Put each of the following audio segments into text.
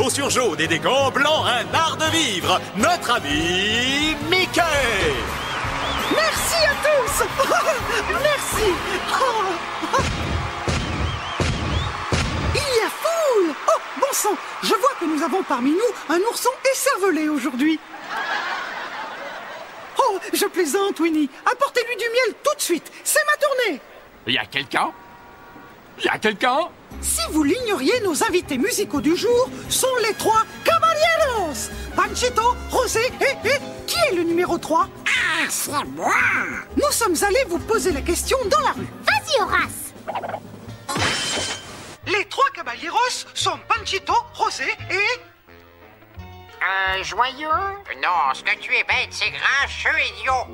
chaussures jaunes et des gants blancs, un art de vivre, notre ami Mickey. Merci à tous. Merci. Il y a foule. Oh, bon sang, je vois que nous avons parmi nous un ourson écervelé aujourd'hui. Oh, je plaisante, Winnie. Apportez-lui du miel tout de suite. C'est ma tournée. Il y a quelqu'un? Il y a quelqu'un? Si vous l'ignoriez, nos invités musicaux du jour sont les 3 caballeros. Panchito, José et qui est le numéro 3? Ah, c'est moi. Nous sommes allés vous poser la question dans la rue. Vas-y, Horace. Les 3 caballeros sont Panchito, José et... Joyeux? Non, ce que tu es bête, c'est grincheux, idiot.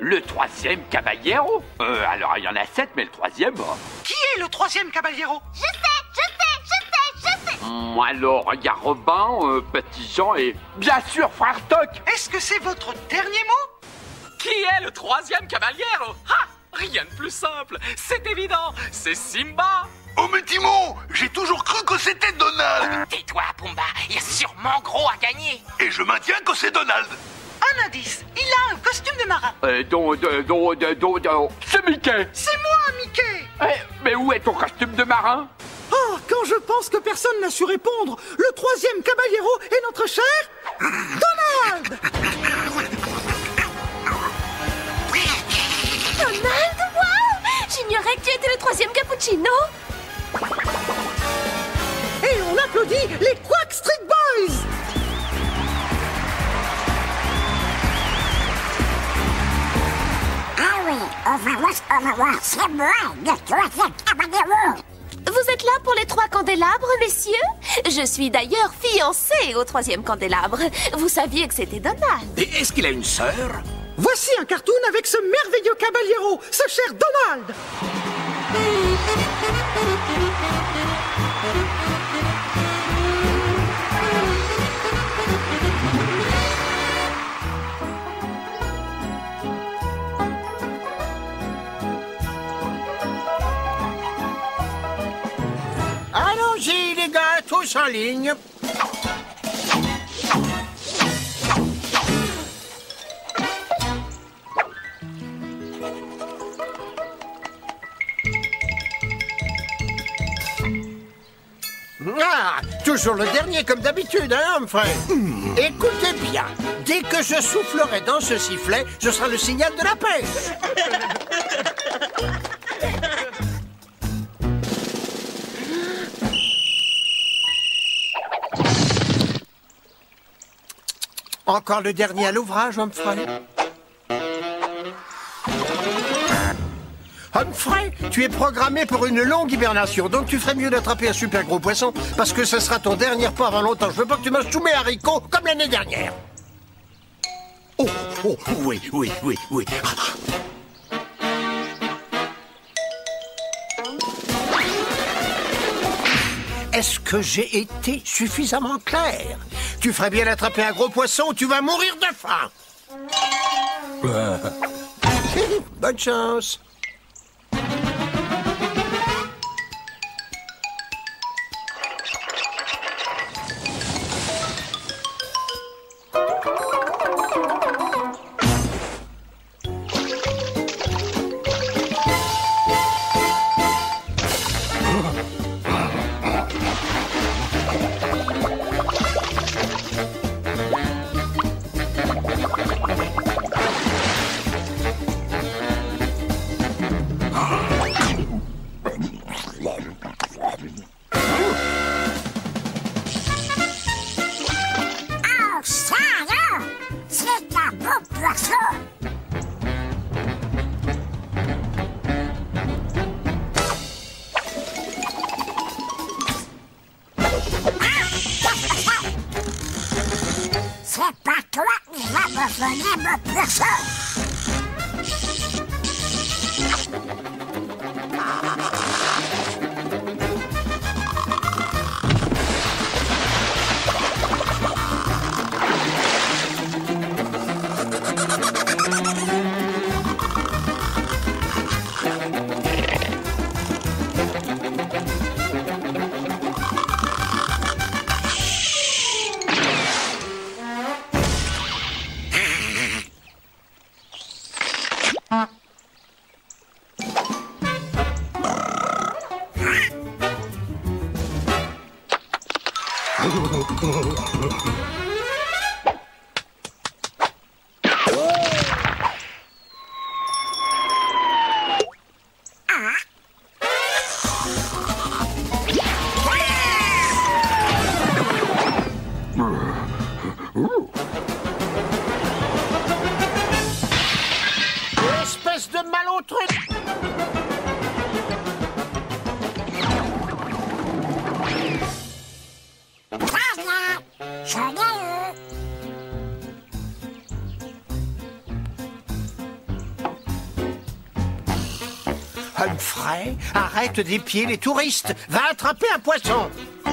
Le 3e caballero? Alors il y en a 7, mais le 3e... Qui est le 3e caballero? Je sais. Alors, il y a Robin, Petit Jean et... Bien sûr, Frère Toc! Est-ce que c'est votre dernier mot? Qui est le 3e caballero? Ah, rien de plus simple, c'est évident, c'est Simba. Oh mais Timon, j'ai toujours cru que c'était Donald. Tais-toi, Pumba, il y a sûrement gros à gagner. Et je maintiens que c'est Donald. Un indice, il a un costume de marin. C'est Mickey! C'est moi, Mickey. Mais où est ton costume de marin? Oh, quand je pense que personne n'a su répondre, le 3e caballero est notre cher Donald. Donald, wow! J'ignorais que tu étais le 3e cappuccino. Et on applaudit les Quack Street Boys. Ah oui, on va voir, c'est moi, le 3e caballero. Vous êtes là pour les 3 candélabres, messieurs? Je suis d'ailleurs fiancée au 3e candélabre. Vous saviez que c'était Donald. Et est-ce qu'il a une sœur? Voici un cartoon avec ce merveilleux caballero, ce cher Donald. Allons-y, les gars, tous en ligne. Ah, toujours le dernier comme d'habitude, hein, Humphrey? Écoutez bien, dès que je soufflerai dans ce sifflet, ce sera le signal de la pêche. Encore le dernier à l'ouvrage, Humphrey. Humphrey, tu es programmé pour une longue hibernation, donc tu ferais mieux d'attraper un super gros poisson, parce que ce sera ton dernier repas avant longtemps. Je veux pas que tu manges tous mes haricots comme l'année dernière. Oh, oui. Est-ce que j'ai été suffisamment clair? Tu ferais bien d'attraper un gros poisson ou tu vas mourir de faim. Bonne chance. Espèce de malotru! Très bien, je l'ai eu. Humphrey, arrête d'épier les touristes. Va attraper un poisson. Où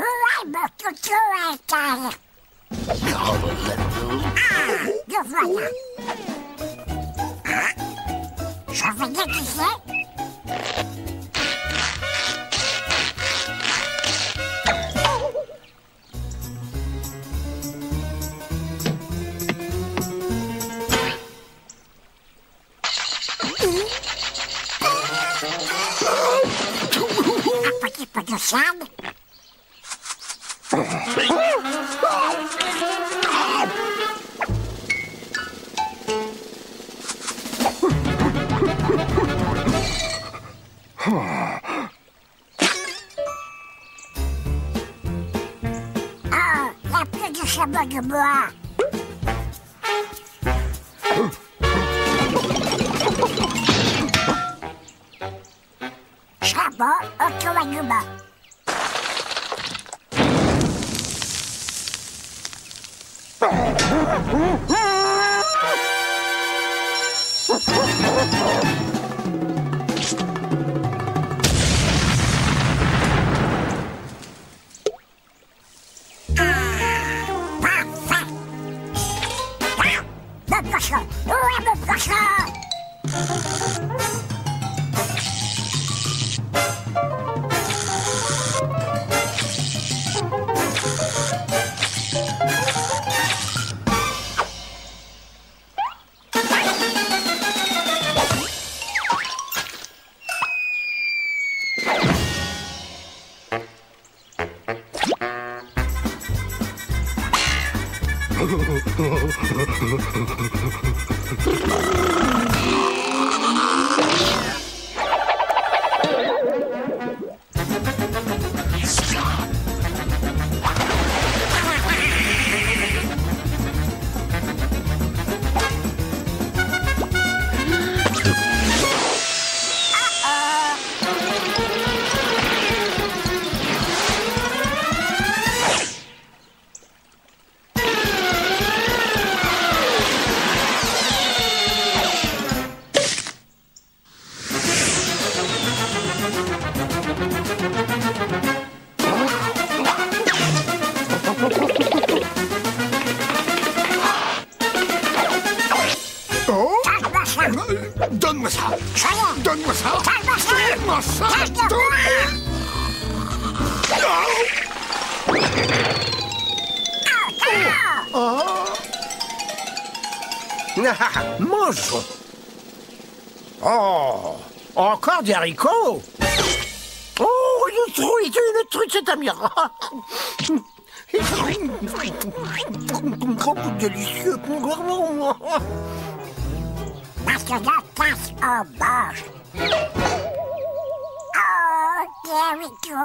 est mon toutou à terre? Ah, le voilà. Je vais déguiser. Un petit peu de sable. Oh, il n'y a plus de sabot de bois. Sabot au Kawaguba. Parfait. Mon poisson. Où est mon poisson? Donne-moi ça. Donne-moi ça. Donne-moi ça. Mangeons. Oh, encore des haricots. Oh, une truite, c'est un miracle. Délicieux. Parce que la tasse en mange. Oh, there we go.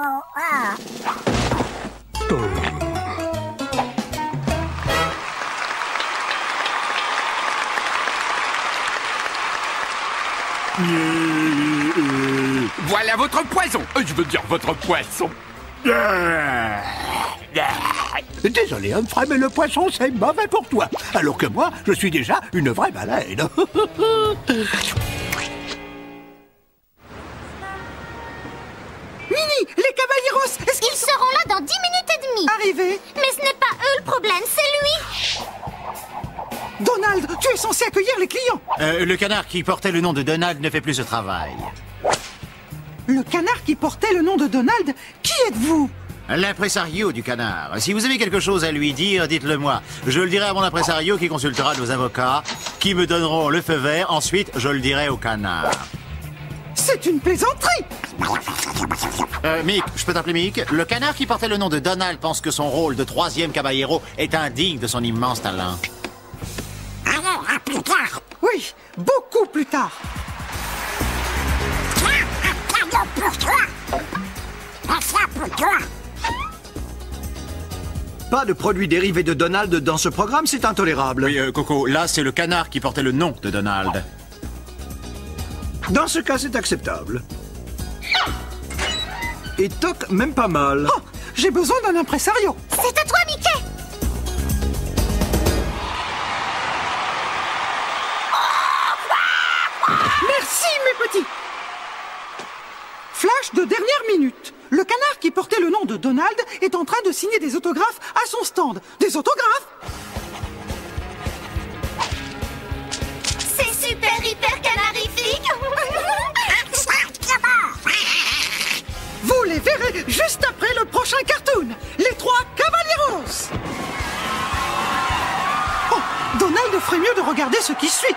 Voilà votre poison. Je veux dire votre poisson. Désolé, Humphrey, mais le poisson, c'est mauvais pour toi. Alors que moi, je suis déjà une vraie baleine. Minnie, les caballeros, est-ce qu'ils Ils seront là dans 10 minutes et demie. arrivés? Mais ce n'est pas eux le problème, c'est lui. Donald, tu es censé accueillir les clients. Le canard qui portait le nom de Donald ne fait plus ce travail. Le canard qui portait le nom de Donald, qui êtes-vous? L'impresario du canard. Si vous avez quelque chose à lui dire, dites-le moi. Je le dirai à mon impresario qui consultera nos avocats, qui me donneront le feu vert. Ensuite, je le dirai au canard. C'est une plaisanterie. Mick, je peux t'appeler Mick? Le canard qui portait le nom de Donald pense que son rôle de 3e caballero est indigne de son immense talent. Alors, à plus tard. Oui, beaucoup plus tard. Tiens, un cadeau pour toi. Et ça pour toi. Pas de produits dérivés de Donald dans ce programme, c'est intolérable. Oui, Coco, là c'est le canard qui portait le nom de Donald. Dans ce cas, c'est acceptable. Et toc, même pas mal. Oh, j'ai besoin d'un impresario. C'est à toi, Mickey. Merci, mes petits. Flash de dernière minute. Le canard qui portait le nom de Donald est en train de signer des autographes à son stand. Des autographes? C'est super, hyper canarifique. Vous les verrez juste après le prochain cartoon. Les 3 Caballeros. Oh, Donald ferait mieux de regarder ce qui suit.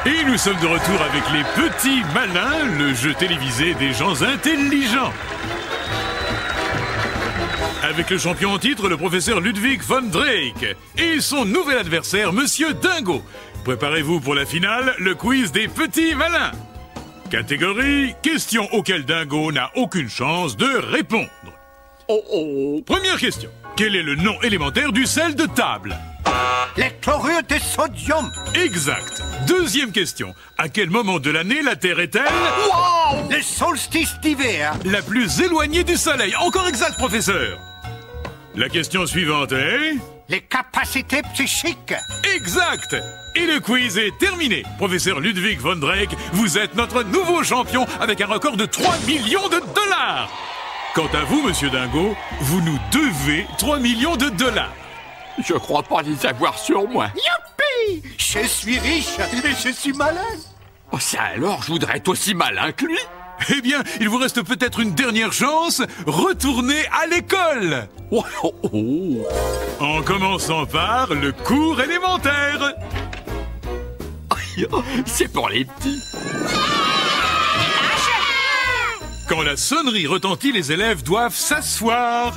Et nous sommes de retour avec les Petits Malins, le jeu télévisé des gens intelligents. Avec le champion en titre, le professeur Ludwig von Drake, et son nouvel adversaire, Monsieur Dingo. Préparez-vous pour la finale, le quiz des Petits Malins. Catégorie, questions auxquelles Dingo n'a aucune chance de répondre. Première question. Quel est le nom élémentaire du sel de table? Les chlorures de sodium. Exact. Deuxième question. À quel moment de l'année la Terre est-elle... Wow! Le solstice d'hiver. La plus éloignée du Soleil. Encore exact, professeur. La question suivante est... Les capacités psychiques. Exact. Et le quiz est terminé. Professeur Ludwig von Drake, vous êtes notre nouveau champion avec un record de 3 millions de dollars. Quant à vous, monsieur Dingo, vous nous devez 3 millions de dollars. Je crois pas les avoir sur moi. Youpi! Je suis riche et je suis malin. Oh, ça alors, je voudrais être aussi malin que lui. Eh bien, il vous reste peut-être une dernière chance. Retournez à l'école. En commençant par le cours élémentaire. C'est pour les petits. Quand la sonnerie retentit, les élèves doivent s'asseoir.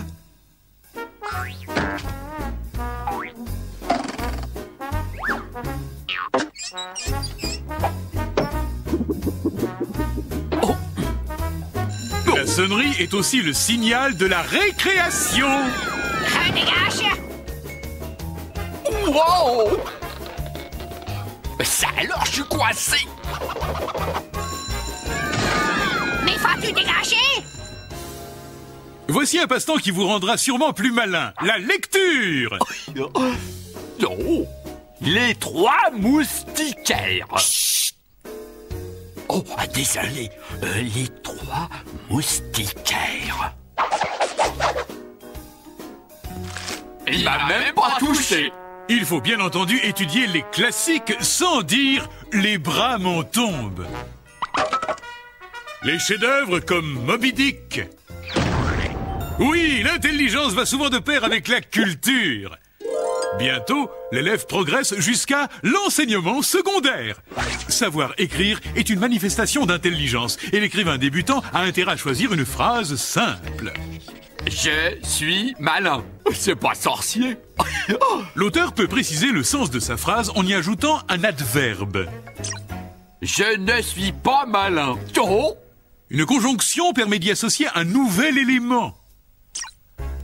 La sonnerie est aussi le signal de la récréation. Dégage. Wow! Ça alors, je suis coincé. Mais vas-tu dégager? Voici un passe-temps qui vous rendra sûrement plus malin. La lecture. Non. Les 3 moustiquaires. Chut. Oh, désolé. Les 3 moustiquaires. Il m'a même pas touché. Il faut bien entendu étudier les classiques sans dire « les bras m'en tombent ». Les chefs-d'œuvre comme Moby Dick. Oui, l'intelligence va souvent de pair avec la culture. Bientôt, l'élève progresse jusqu'à l'enseignement secondaire. Savoir écrire est une manifestation d'intelligence et l'écrivain débutant a intérêt à choisir une phrase simple. Je suis malin. C'est pas sorcier. L'auteur peut préciser le sens de sa phrase en y ajoutant un adverbe. Je ne suis pas malin. Oh! Une conjonction permet d'y associer un nouvel élément.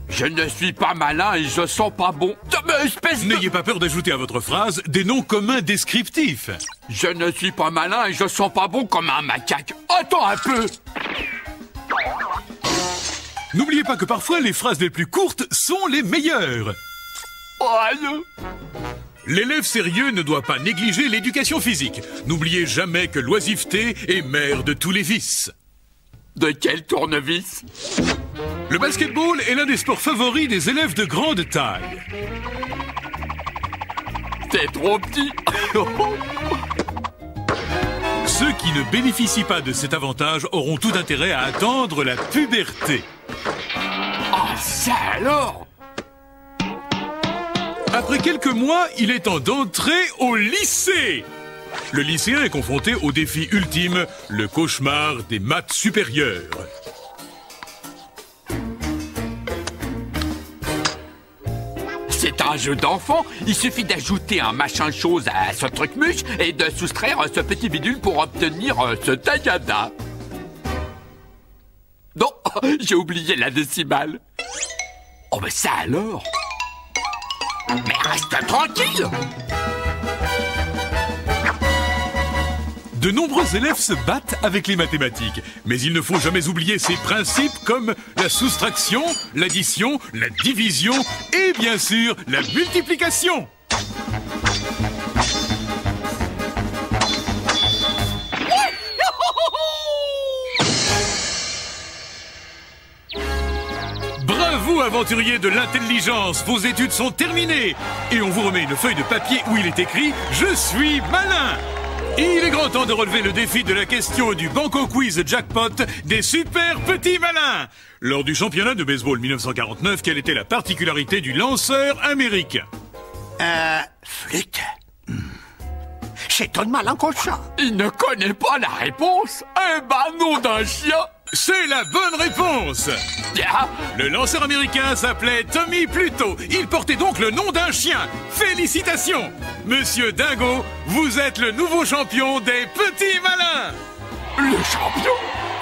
Je ne suis pas malin et je sens pas bon. Espèce de... N'ayez pas peur d'ajouter à votre phrase des noms communs descriptifs. Je ne suis pas malin et je sens pas bon comme un macaque. Attends un peu. N'oubliez pas que parfois les phrases les plus courtes sont les meilleures. L'élève sérieux ne doit pas négliger l'éducation physique. N'oubliez jamais que l'oisiveté est mère de tous les vices. De quel tournevis? Le basketball est l'un des sports favoris des élèves de grande taille. T'es trop petit. Ceux qui ne bénéficient pas de cet avantage auront tout intérêt à attendre la puberté. Ah, ça alors? Après quelques mois, il est temps d'entrer au lycée. Le lycéen est confronté au défi ultime, le cauchemar des maths supérieures. C'est un jeu d'enfant. Il suffit d'ajouter un machin chose à ce truc-muche et de soustraire ce petit bidule pour obtenir ce tagada. Non, j'ai oublié la décimale. Oh, mais ça alors? Mais reste tranquille! De nombreux élèves se battent avec les mathématiques, mais il ne faut jamais oublier ces principes comme la soustraction, l'addition, la division et bien sûr la multiplication. Bravo aventuriers de l'intelligence, vos études sont terminées et on vous remet une feuille de papier où il est écrit « Je suis malin ». Il est grand temps de relever le défi de la question du Banco Quiz Jackpot des super petits malins. Lors du championnat de baseball 1949, quelle était la particularité du lanceur américain? Flûte. C'est ton malin cochon. Il ne connaît pas la réponse? Eh ben, nom d'un chien! C'est la bonne réponse! Yeah. Le lanceur américain s'appelait Tommy Pluto. Il portait donc le nom d'un chien. Félicitations! Monsieur Dingo, vous êtes le nouveau champion des petits malins! Le champion?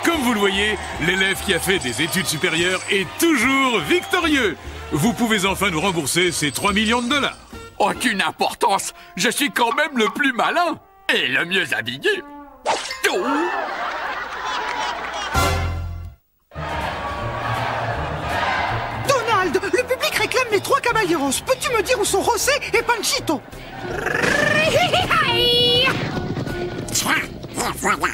Comme vous le voyez, l'élève qui a fait des études supérieures est toujours victorieux. Vous pouvez enfin nous rembourser ces 3 millions de dollars. Aucune importance. Je suis quand même le plus malin et le mieux habillé. Oh. Donald, le public réclame les 3 caballeros. Peux-tu me dire où sont José et Panchito? Tiens, les voilà.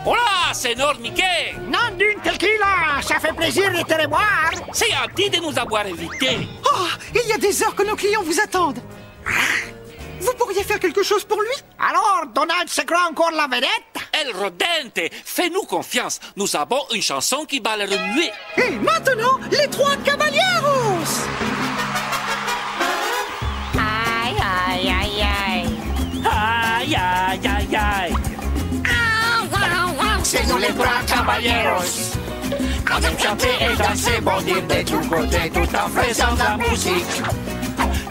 Hola, señor Mickey. Non d'une tequila, ça fait plaisir de te revoir. C'est gentil de nous avoir invités. Oh, il y a des heures que nos clients vous attendent. Vous pourriez faire quelque chose pour lui? Alors, Donald se croit encore la vedette? El Rodente, fais-nous confiance. Nous avons une chanson qui va le remuer. Et maintenant, les 3 caballeros! Aïe, aïe, aïe, aïe. Aïe, aïe, aïe, aïe. C'est nous les 3 caballeros. On aime chanter et danser, bondir de tous côtés, tout en faisant de la musique.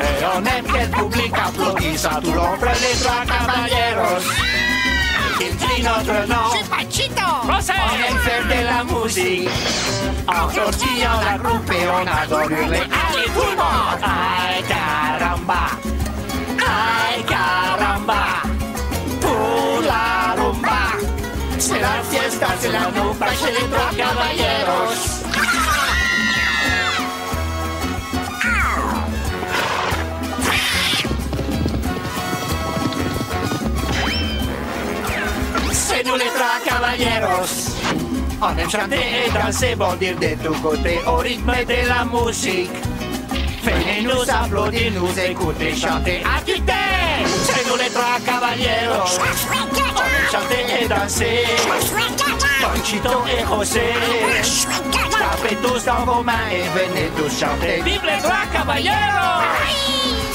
Et on aime que le public applaudisse à tout l'ombre les 3 caballeros. Il dit notre nom. C'est Panchito. José. On aime faire de la musique. En tortillant la groupe et on adore hurler. Allez tout le monde. Ay caramba. Ay caramba. Pour la rumba. C'est la fiesta, c'est la rumba chez les 3 caballeros. C'est nous les 3 caballeros. On aime chanter et danser, bondir de tous côtés au rythme de la musique. Faites-nous applaudir, nous écouter, chanter à quitter. C'est nous les 3 caballeros. On aime chanter et danser. Panchito et José. Tapez tous dans vos mains et venez tous chanter. Vive les 3 caballeros.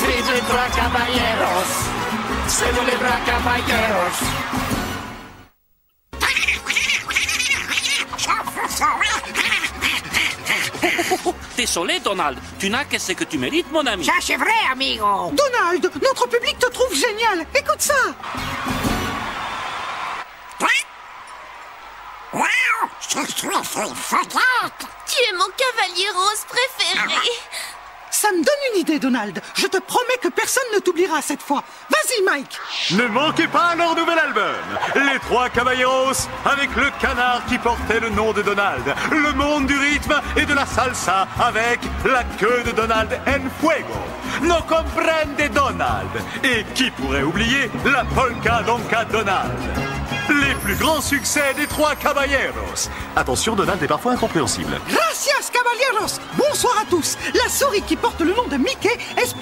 Vive les 3 caballeros. C'est nous les 3 caballeros. Désolé, Donald. Tu n'as que ce que tu mérites, mon ami. Ça, c'est vrai, amigo. Donald, notre public te trouve génial. Écoute ça. Wow, je suis forte. Tu es mon cavalier rose préféré. Ça me donne une idée, Donald. Je te promets que personne ne t'oubliera cette fois. Vas-y, Mike. Ne manquez pas leur nouvel album, Les 3 Caballeros, avec le canard qui portait le nom de Donald, le monde du rythme et de la salsa avec la queue de Donald en Fuego. No comprende Donald. Et qui pourrait oublier la polka donka Donald. Les plus grands succès des 3 Caballeros. Attention, Donald est parfois incompréhensible. Gracias, caballeros. Bonsoir à tous. La souris qui porte le nom de Mickey espère